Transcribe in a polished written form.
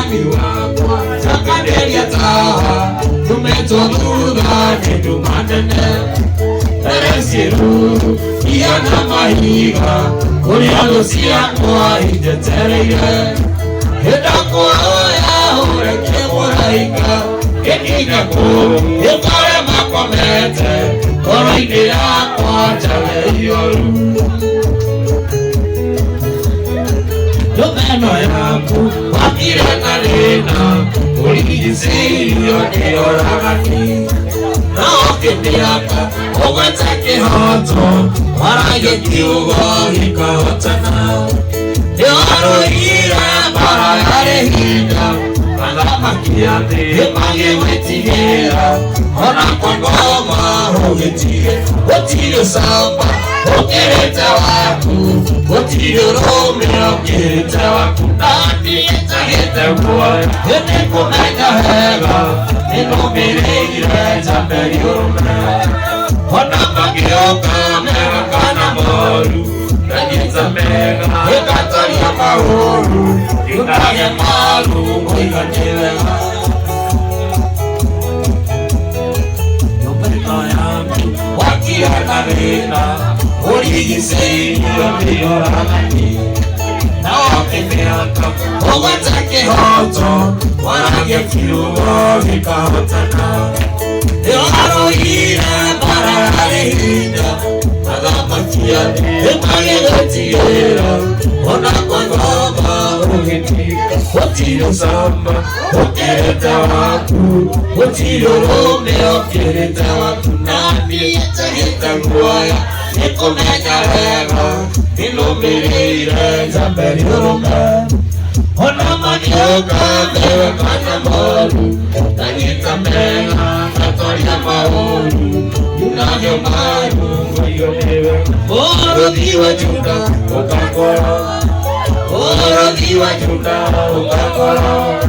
mami wakwa Zakandelia taha Tumetonuda Nedu manene Eresiru Iana mahiga Kuriano siya kwa Hijetereire Heda kwa ya Ureke muraika Kenina ko Yukare makomete Koroide ya kwa Jale yoru Yomeno yaku Wakire nalena Uligisi yone yoragani Naokitiaka Uwetake hoto Warage kiugo hika hotana Yoruhira Baragare hida Alama kiate Emange wetihera Ona kongoma Hogetie Otile samba Okerete waku Otile romeo Okerete waku Nani etagete kuwa Ene kumenya hega Nino mireire Jamberi urume Ona magioka Mega kana moru Nagita mega Ekatari ya mahuru Yunage maru Moiga nilega Yopeta yangu Wakia nalena Uligisi Yone yoragani Naokemeaka Uwetake hoto Warage kiugo Hika hotana Yoruhira Baragare hida Alama kiate Emage wetihera Ona kongoma Ugetika Otilo samba Okerete waku Otilo romeo Okerete waku Nani etagete nguaya Nikumenya hega Nino mireire Jamberi urume Ona manioka Mewe kana moru Nagita mega Katoria mahuru Yunagyo maru Ngoyo mewe Oro diwa juda Ukakoro Oro diwa juda Ukakoro